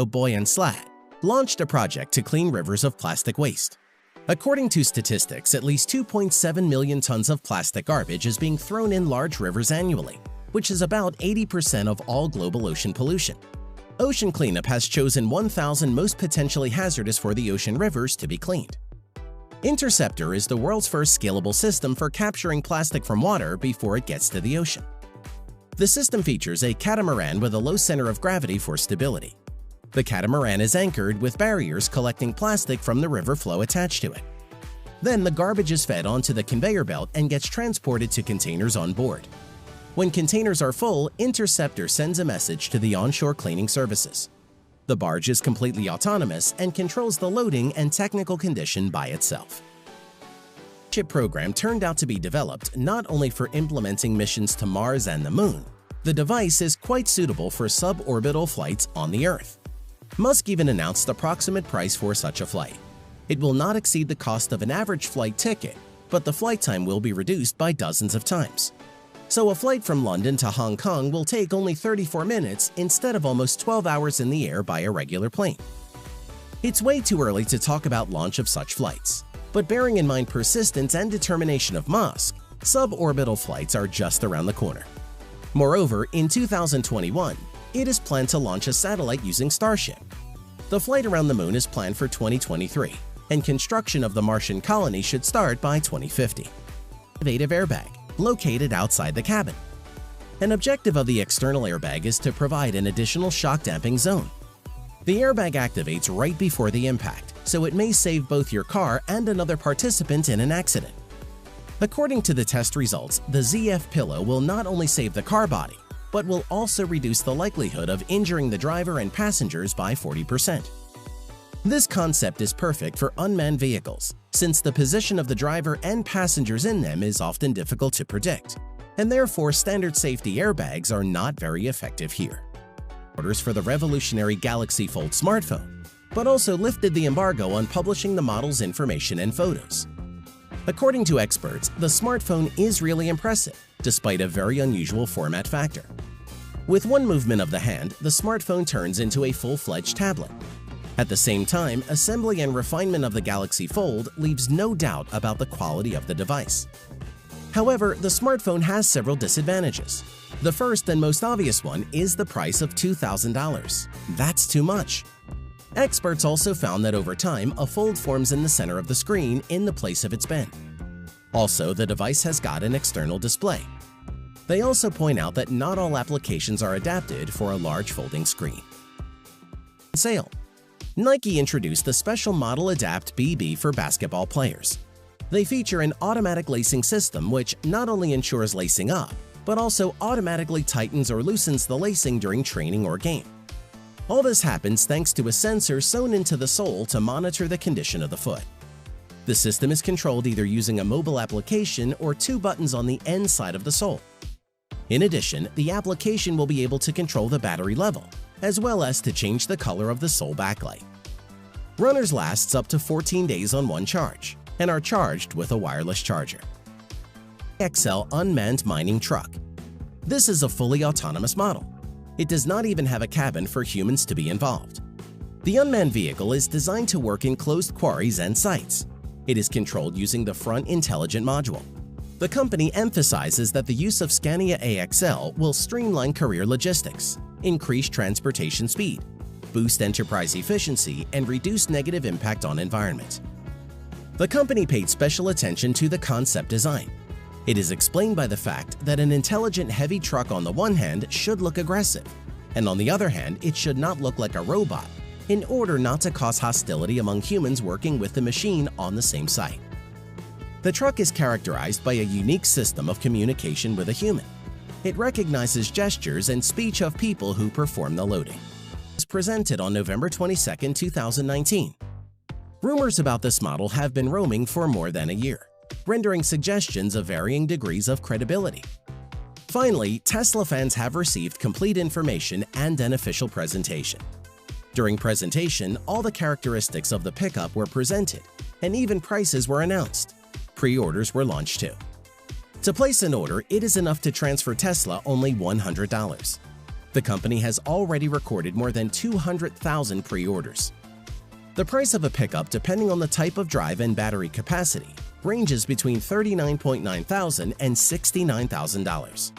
CEO Boyan Slat launched a project to clean rivers of plastic waste. According to statistics, at least 2.7 million tons of plastic garbage is being thrown in large rivers annually, which is about 80% of all global ocean pollution. Ocean Cleanup has chosen 1,000 most potentially hazardous for the ocean rivers to be cleaned. Interceptor is the world's first scalable system for capturing plastic from water before it gets to the ocean. The system features a catamaran with a low center of gravity for stability. The catamaran is anchored with barriers collecting plastic from the river flow attached to it. Then the garbage is fed onto the conveyor belt and gets transported to containers on board. When containers are full, Interceptor sends a message to the onshore cleaning services. The barge is completely autonomous and controls the loading and technical condition by itself. The ship program turned out to be developed not only for implementing missions to Mars and the Moon. The device is quite suitable for suborbital flights on the Earth. Musk even announced the approximate price for such a flight. It will not exceed the cost of an average flight ticket, but the flight time will be reduced by dozens of times. So a flight from London to Hong Kong will take only 34 minutes instead of almost 12 hours in the air by a regular plane. It's way too early to talk about launch of such flights, but bearing in mind persistence and determination of Musk, suborbital flights are just around the corner. Moreover, in 2021, it is planned to launch a satellite using Starship. The flight around the Moon is planned for 2023, and construction of the Martian colony should start by 2050. Innovative airbag, located outside the cabin. An objective of the external airbag is to provide an additional shock damping zone. The airbag activates right before the impact, so it may save both your car and another participant in an accident. According to the test results, the ZF pillow will not only save the car body, but will also reduce the likelihood of injuring the driver and passengers by 40%. This concept is perfect for unmanned vehicles, since the position of the driver and passengers in them is often difficult to predict, and therefore standard safety airbags are not very effective here. Orders for the revolutionary Galaxy Fold smartphone, but also lifted the embargo on publishing the model's information and photos. According to experts, the smartphone is really impressive, despite a very unusual format factor. With one movement of the hand, the smartphone turns into a full-fledged tablet. At the same time, assembly and refinement of the Galaxy Fold leaves no doubt about the quality of the device. However, the smartphone has several disadvantages. The first and most obvious one is the price of $2,000. That's too much. Experts also found that over time, a fold forms in the center of the screen in the place of its bend. Also, the device has got an external display. They also point out that not all applications are adapted for a large folding screen. Sale. Nike introduced the special Model Adapt BB for basketball players. They feature an automatic lacing system which not only ensures lacing up, but also automatically tightens or loosens the lacing during training or game. All this happens thanks to a sensor sewn into the sole to monitor the condition of the foot. The system is controlled either using a mobile application or two buttons on the end side of the sole. In addition, the application will be able to control the battery level, as well as to change the color of the sole backlight. Runners lasts up to 14 days on one charge and are charged with a wireless charger. XL Unmanned Mining Truck. This is a fully autonomous model. It does not even have a cabin for humans to be involved. The unmanned vehicle is designed to work in closed quarries and sites. It is controlled using the front intelligent module. The company emphasizes that the use of Scania AXL will streamline career logistics, increase transportation speed, boost enterprise efficiency, and reduce negative impact on environment. The company paid special attention to the concept design. It is explained by the fact that an intelligent heavy truck on the one hand should look aggressive, and on the other hand it should not look like a robot, in order not to cause hostility among humans working with the machine on the same site. The truck is characterized by a unique system of communication with a human. It recognizes gestures and speech of people who perform the loading. It was presented on November 22, 2019. Rumors about this model have been roaming for more than a year, rendering suggestions of varying degrees of credibility. Finally, Tesla fans have received complete information and an official presentation. During presentation, all the characteristics of the pickup were presented, and even prices were announced. Pre-orders were launched too. To place an order, it is enough to transfer Tesla only $100. The company has already recorded more than 200,000 pre-orders. The price of a pickup, depending on the type of drive and battery capacity, ranges between $39,900 and $69,000.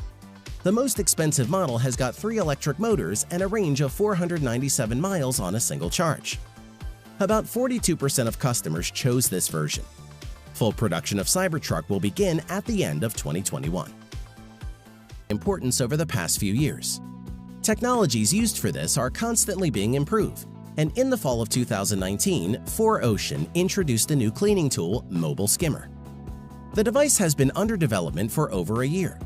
The most expensive model has got 3 electric motors and a range of 497 miles on a single charge. About 42% of customers chose this version. Full production of Cybertruck will begin at the end of 2021. Importance over the past few years. Technologies used for this are constantly being improved, and in the fall of 2019, 4Ocean introduced a new cleaning tool, Mobile Skimmer. The device has been under development for over a year.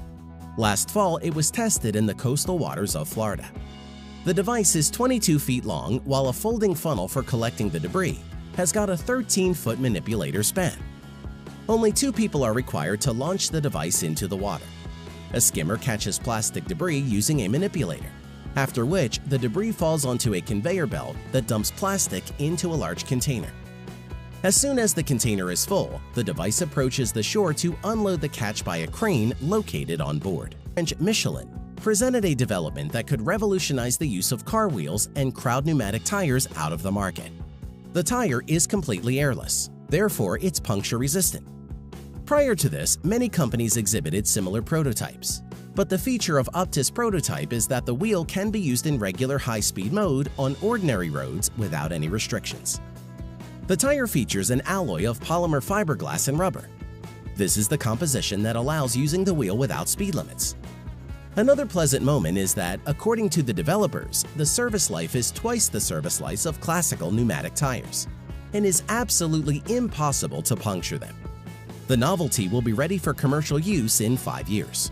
Last fall, it was tested in the coastal waters of Florida. The device is 22 feet long, while a folding funnel for collecting the debris has got a 13-foot manipulator span. Only 2 people are required to launch the device into the water. A skimmer catches plastic debris using a manipulator, after which the debris falls onto a conveyor belt that dumps plastic into a large container. As soon as the container is full, the device approaches the shore to unload the catch by a crane located on board. Michelin presented a development that could revolutionize the use of car wheels and crowd pneumatic tires out of the market. The tire is completely airless, therefore it's puncture-resistant. Prior to this, many companies exhibited similar prototypes, but the feature of Optis prototype is that the wheel can be used in regular high-speed mode on ordinary roads without any restrictions. The tire features an alloy of polymer fiberglass and rubber. This is the composition that allows using the wheel without speed limits. Another pleasant moment is that, according to the developers, the service life is twice the service life of classical pneumatic tires, and is absolutely impossible to puncture them. The novelty will be ready for commercial use in 5 years.